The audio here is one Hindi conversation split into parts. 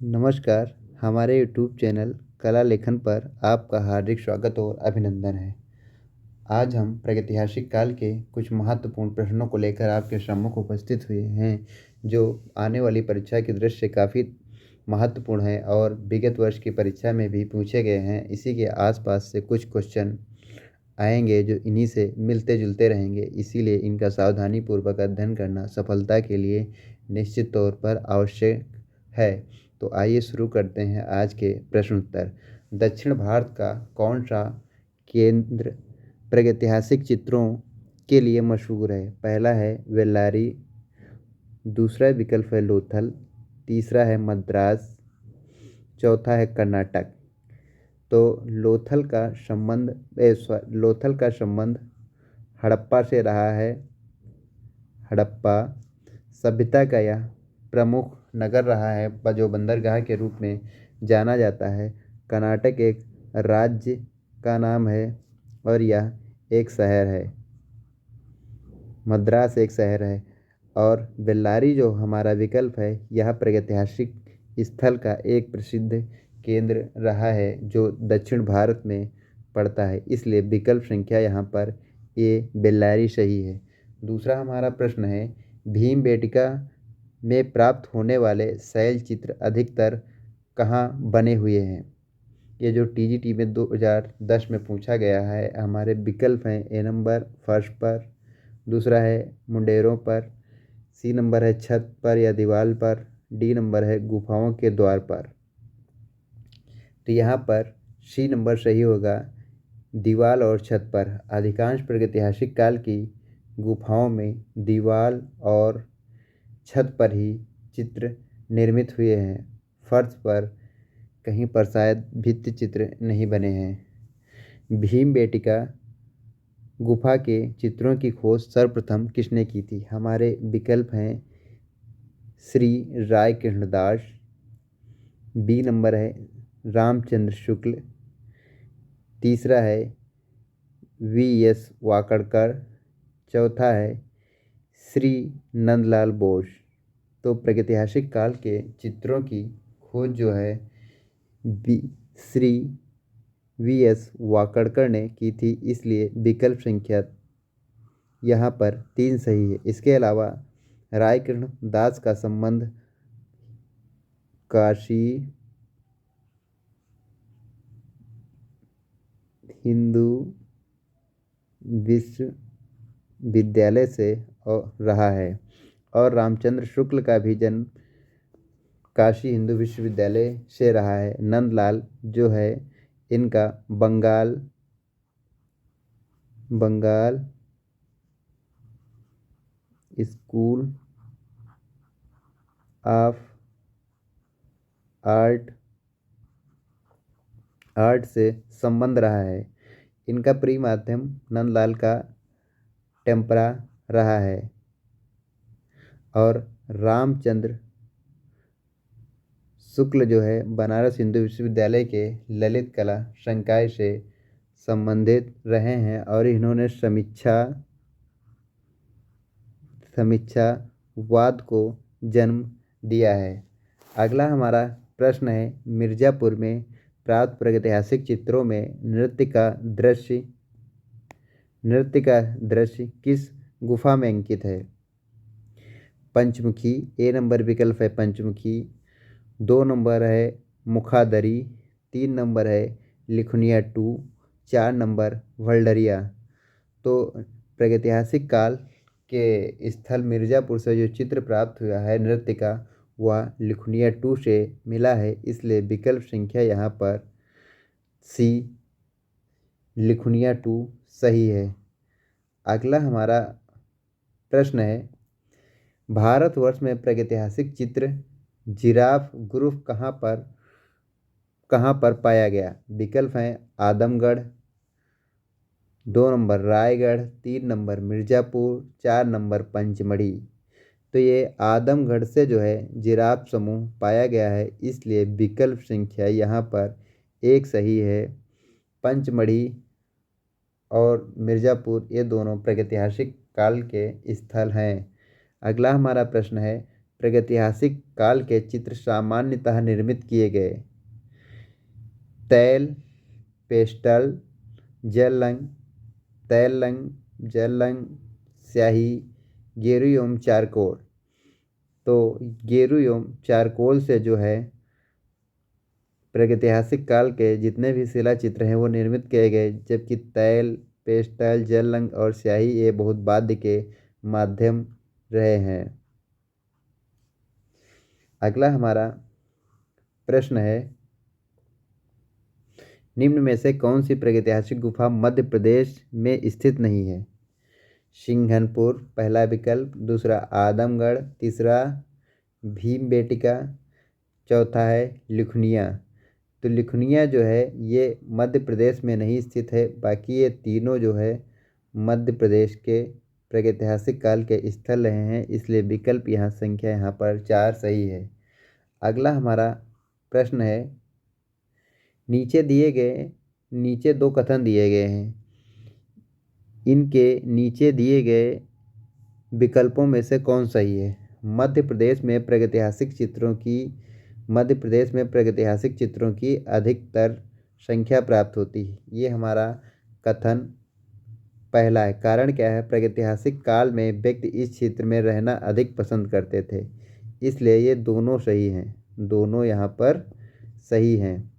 नमस्कार। हमारे यूट्यूब चैनल कला लेखन पर आपका हार्दिक स्वागत और अभिनंदन है। आज हम प्रागैतिहासिक काल के कुछ महत्वपूर्ण प्रश्नों को लेकर आपके सम्मुख उपस्थित हुए हैं, जो आने वाली परीक्षा की दृष्टि से काफ़ी महत्वपूर्ण है और विगत वर्ष की परीक्षा में भी पूछे गए हैं। इसी के आसपास से कुछ क्वेश्चन आएंगे जो इन्हीं से मिलते जुलते रहेंगे, इसीलिए इनका सावधानीपूर्वक अध्ययन करना सफलता के लिए निश्चित तौर पर आवश्यक है। तो आइए शुरू करते हैं आज के प्रश्न उत्तर। दक्षिण भारत का कौन सा केंद्र प्रागैतिहासिक चित्रों के लिए मशहूर है? पहला है वेल्लारी, दूसरा विकल्प है लोथल, तीसरा है मद्रास, चौथा है कर्नाटक। तो लोथल का संबंध हड़प्पा से रहा है। हड़प्पा सभ्यता का यह प्रमुख नगर रहा है जो बंदरगाह के रूप में जाना जाता है। कर्नाटक एक राज्य का नाम है और यह एक शहर है। मद्रास एक शहर है और बेल्लारी जो हमारा विकल्प है यह प्रागैतिहासिक स्थल का एक प्रसिद्ध केंद्र रहा है जो दक्षिण भारत में पड़ता है, इसलिए विकल्प संख्या यहाँ पर ए बेल्लारी सही है। दूसरा हमारा प्रश्न है, भीमबेटका में प्राप्त होने वाले शैल चित्र अधिकतर कहाँ बने हुए हैं? ये जो टीजीटी में 2010 में पूछा गया है। हमारे विकल्प हैं ए नंबर फर्श पर, दूसरा है मुंडेरों पर, सी नंबर है छत पर या दीवार पर, डी नंबर है गुफाओं के द्वार पर। तो यहाँ पर सी नंबर सही होगा, दीवार और छत पर। अधिकांश प्रागैतिहासिक काल की गुफाओं में दीवार और छत पर ही चित्र निर्मित हुए हैं। फर्श पर कहीं पर शायद भित्ति चित्र नहीं बने हैं। भीमबेटका गुफा के चित्रों की खोज सर्वप्रथम किसने की थी? हमारे विकल्प हैं श्री राय कृष्णदास, बी नंबर है रामचंद्र शुक्ल, तीसरा है वी.एस. वाकड़कर, चौथा है श्री नंदलाल बोस। तो प्रागैतिहासिक काल के चित्रों की खोज जो है श्री वी.एस. वाकड़कर ने की थी, इसलिए विकल्प संख्या यहाँ पर 3 सही है। इसके अलावा रायकृष्ण दास का संबंध काशी हिंदू विश्वविद्यालय से रहा है और रामचंद्र शुक्ल का भी जन्म काशी हिंदू विश्वविद्यालय से रहा है। नंदलाल जो है इनका बंगाल स्कूल ऑफ आर्ट से संबंध रहा है। इनका प्री माध्यम नंदलाल का टेम्परा रहा है और रामचंद्र शुक्ल जो है बनारस हिंदू विश्वविद्यालय के ललित कला संकाय से संबंधित रहे हैं और इन्होंने समीक्षावाद को जन्म दिया है। अगला हमारा प्रश्न है, मिर्ज़ापुर में प्राप्त प्रागैतिहासिक चित्रों में नृत्य का दृश्य किस गुफा में अंकित है? पंचमुखी, ए नंबर विकल्प है पंचमुखी, 2 नंबर है मुखादरी, 3 नंबर है लिखुनिया 2, 4 नंबर वल्डरिया। तो प्रागैतिहासिक काल के स्थल मिर्ज़ापुर से जो चित्र प्राप्त हुआ है नृत्य का, वह लिखुनिया 2 से मिला है, इसलिए विकल्प संख्या यहाँ पर सी लिखुनिया 2 सही है। अगला हमारा प्रश्न है, भारतवर्ष में प्रागैतिहासिक चित्र जिराफ ग्रुप कहाँ पर पाया गया? विकल्प हैं Adamgarh, 2 number Raigarh, 3 number Mirzapur, 4 number Pachmarhi. तो ये आदमगढ़ से जो है जिराफ समूह पाया गया है, इसलिए विकल्प संख्या यहाँ पर 1 सही है। पंचमढ़ी और मिर्ज़ापुर ये दोनों प्रागैतिहासिक काल के स्थल हैं। अगला हमारा प्रश्न है, प्रागैतिहासिक काल के चित्र सामान्यतः निर्मित किए गए तैल, पेस्टल, जल रंग, तैल रंग, जल रंग, स्याही, गेरू एवं चारकोल। तो गेरू एवं चारकोल से जो है प्रागैतिहासिक काल के जितने भी शिला चित्र हैं वो निर्मित किए गए, जबकि तैल, पेस्टल, जल रंग और स्याही ये बहुत बाद के माध्यम रहे हैं। अगला हमारा प्रश्न है, निम्न में से कौन सी प्रागैतिहासिक गुफा मध्य प्रदेश में स्थित नहीं है? सिंघनपुर पहला विकल्प, दूसरा आदमगढ़, तीसरा भीमबेटका, चौथा है लिखनिया। तो लिखनिया जो है ये मध्य प्रदेश में नहीं स्थित है, बाकी ये तीनों जो है मध्य प्रदेश के प्रागैतिहासिक काल के स्थल रहे हैं, इसलिए विकल्प यहाँ संख्या यहाँ पर 4 सही है। अगला हमारा प्रश्न है, नीचे दो कथन दिए गए हैं, इनके नीचे दिए गए विकल्पों में से कौन सही है? मध्य प्रदेश में प्रागैतिहासिक चित्रों की अधिकतर संख्या प्राप्त होती है। ये हमारा कथन पहला है। कारण क्या है? प्रागैतिहासिक काल में व्यक्ति इस क्षेत्र में रहना अधिक पसंद करते थे, इसलिए ये दोनों सही हैं, दोनों यहाँ पर सही हैं।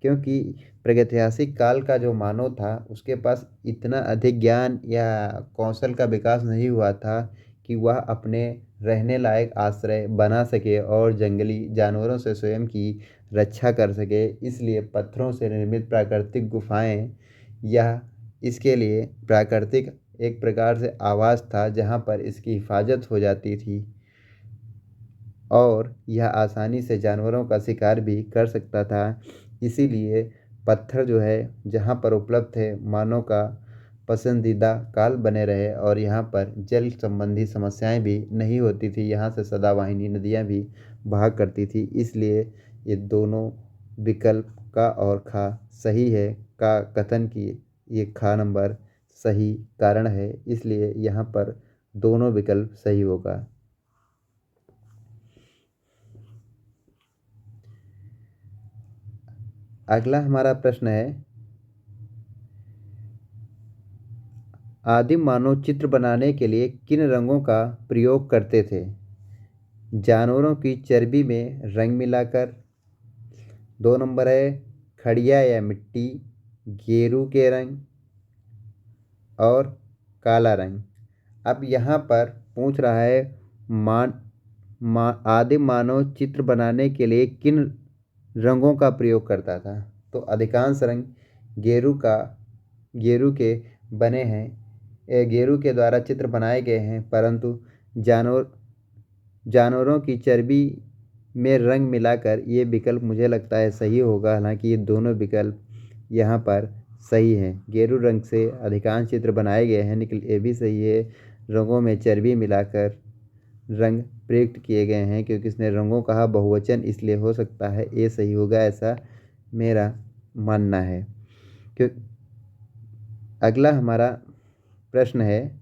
क्योंकि प्रागैतिहासिक काल का जो मानव था उसके पास इतना अधिक ज्ञान या कौशल का विकास नहीं हुआ था कि वह अपने रहने लायक आश्रय बना सके और जंगली जानवरों से स्वयं की रक्षा कर सके, इसलिए पत्थरों से निर्मित प्राकृतिक गुफाएं यह इसके लिए प्राकृतिक एक प्रकार से आवास था जहाँ पर इसकी हिफाजत हो जाती थी और यह आसानी से जानवरों का शिकार भी कर सकता था। इसीलिए पत्थर जो है जहाँ पर उपलब्ध थे मानव का पसंदीदा काल बने रहे और यहाँ पर जल संबंधी समस्याएं भी नहीं होती थी, यहाँ से सदाबहानी नदियाँ भी बहा करती थी, इसलिए ये दोनों विकल्प का और खा सही है। का कथन की ये खा नंबर सही कारण है, इसलिए यहाँ पर दोनों विकल्प सही होगा। अगला हमारा प्रश्न है, आदिम मानव चित्र बनाने के लिए किन रंगों का प्रयोग करते थे? जानवरों की चर्बी में रंग मिलाकर, 2 नंबर है खड़िया या मिट्टी, गेरू के रंग और काला रंग। अब यहाँ पर पूछ रहा है आदिम मानव चित्र बनाने के लिए किन रंगों का प्रयोग करता था? तो अधिकांश रंग गेरू के बने हैं, गेरू के द्वारा चित्र बनाए गए हैं, परंतु जानवरों की चर्बी में रंग मिलाकर ये विकल्प मुझे लगता है सही होगा। हालांकि ये दोनों विकल्प यहाँ पर सही हैं। गेरू रंग से अधिकांश चित्र बनाए गए हैं, लेकिन ये भी सही है, रंगों में चर्बी मिलाकर रंग प्रयुक्त किए गए हैं, क्योंकि इसने रंगों कहा बहुवचन, इसलिए हो सकता है ये सही होगा, ऐसा मेरा मानना है। क्यों अगला हमारा प्रश्न है,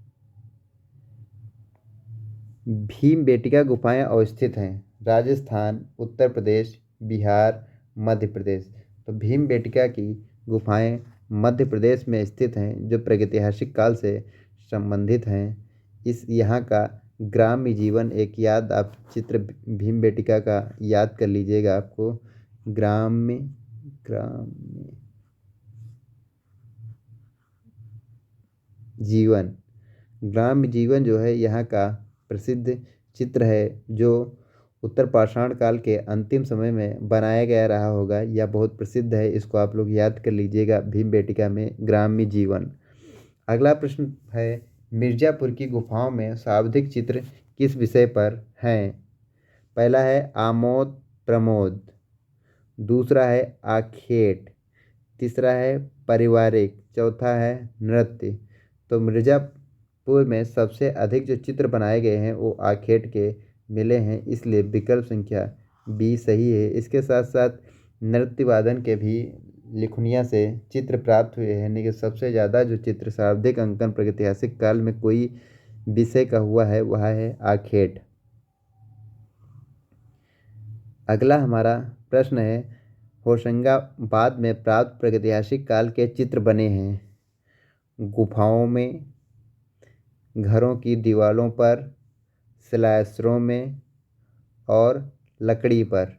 भीमबेटका गुफाएं अवस्थित हैं राजस्थान, उत्तर प्रदेश, बिहार, मध्य प्रदेश। तो भीमबेटका की गुफाएं मध्य प्रदेश में स्थित हैं, जो प्रागैतिहासिक काल से संबंधित हैं। इस यहाँ का ग्राम्य जीवन एक याद आप चित्र भीमबेटका का याद कर लीजिएगा। आपको ग्राम्य जीवन जो है यहाँ का प्रसिद्ध चित्र है, जो उत्तर पाषाण काल के अंतिम समय में बनाया गया रहा होगा। यह बहुत प्रसिद्ध है, इसको आप लोग याद कर लीजिएगा, भीमबेटका में ग्राम्य जीवन। अगला प्रश्न है, मिर्ज़ापुर की गुफाओं में सर्वाधिक चित्र किस विषय पर हैं? पहला है आमोद प्रमोद, दूसरा है आखेट, तीसरा है पारिवारिक, चौथा है नृत्य। तो मिर्ज़ापुर में सबसे अधिक जो चित्र बनाए गए हैं वो आखेट के मिले हैं, इसलिए विकल्प संख्या बी सही है। इसके साथ साथ नृत्य वादन के भी लिखनिया से चित्र प्राप्त हुए हैं, लेकिन सबसे ज़्यादा जो चित्र शाब्दिक अंकन प्रागैतिहासिक काल में कोई विषय का हुआ है वह है आखेट। अगला हमारा प्रश्न है, होशंगाबाद में प्राप्त प्रागैतिहासिक काल के चित्र बने हैं गुफाओं में, घरों की दीवारों पर, शिलान्यासों में और लकड़ी पर।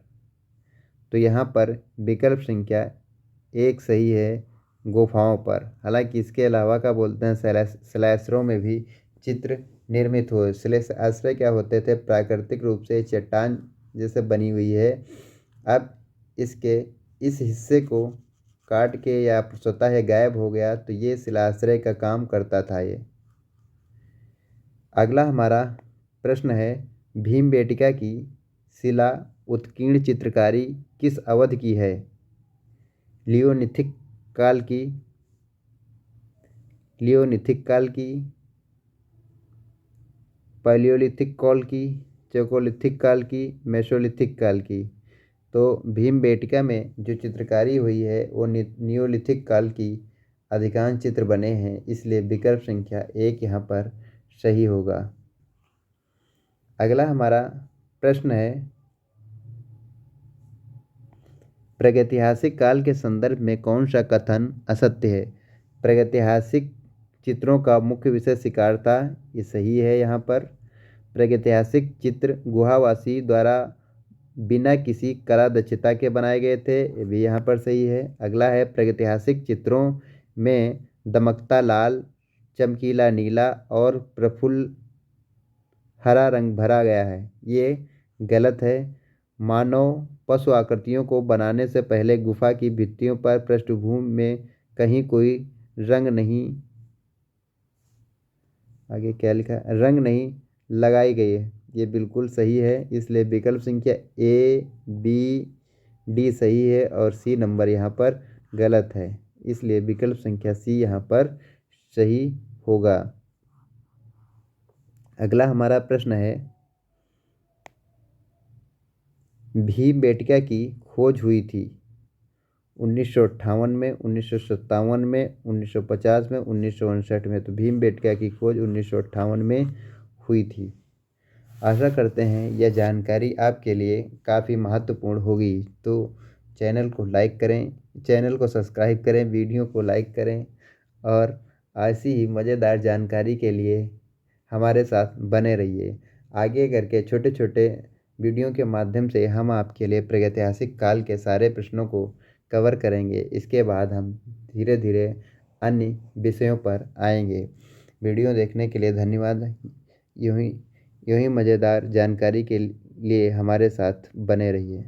तो यहाँ पर विकल्प संख्या 1 सही है, गुफाओं पर। हालांकि इसके अलावा क्या बोलते हैं, शिलान्यासों में भी चित्र निर्मित हुए। शिलान्यास क्या होते थे, प्राकृतिक रूप से चट्टान जैसे बनी हुई है। अब इसके इस हिस्से को काट के या स्वतः गायब हो गया, तो ये शिलाश्रय का काम करता था ये। अगला हमारा प्रश्न है, भीमबेटका की शिला उत्कीर्ण चित्रकारी किस अवधि की है? लियोलिथिक काल की, पैलियोलिथिक काल की, चैकोलिथिक काल की, मेसोलिथिक काल की। तो भीमबेटका में जो चित्रकारी हुई है वो नियोलिथिक काल की अधिकांश चित्र बने हैं, इसलिए विकल्प संख्या 1 यहाँ पर सही होगा। अगला हमारा प्रश्न है, प्रागैतिहासिक काल के संदर्भ में कौन सा कथन असत्य है? प्रागैतिहासिक चित्रों का मुख्य विषय शिकार था, ये सही है। यहाँ पर प्रागैतिहासिक चित्र गुहावासी द्वारा बिना किसी कला दक्षता के बनाए गए थे, ये भी यहाँ पर सही है। अगला है, प्रागैतिहासिक चित्रों में दमकता लाल, चमकीला नीला और प्रफुल्ल हरा रंग भरा गया है, ये गलत है। मानव पशु आकृतियों को बनाने से पहले गुफा की भित्तियों पर पृष्ठभूमि में कहीं कोई रंग नहीं, आगे क्या लिखा है, रंग नहीं लगाई गई है, ये बिल्कुल सही है। इसलिए विकल्प संख्या ए, बी, डी सही है और सी नंबर यहाँ पर गलत है, इसलिए विकल्प संख्या सी यहाँ पर सही होगा। अगला हमारा प्रश्न है, भीमबेटका की खोज हुई थी 1958 में, 1957 में, 1950 में, 1959 में। तो भीमबेटका की खोज 1958 में हुई थी। आशा करते हैं यह जानकारी आपके लिए काफ़ी महत्वपूर्ण होगी। तो चैनल को लाइक करें, चैनल को सब्सक्राइब करें, वीडियो को लाइक करें और ऐसी ही मज़ेदार जानकारी के लिए हमारे साथ बने रहिए। आगे करके छोटे छोटे वीडियो के माध्यम से हम आपके लिए प्रागैतिहासिक काल के सारे प्रश्नों को कवर करेंगे। इसके बाद हम धीरे धीरे अन्य विषयों पर आएंगे। वीडियो देखने के लिए धन्यवाद। यूँ ही मज़ेदार जानकारी के लिए हमारे साथ बने रहिए।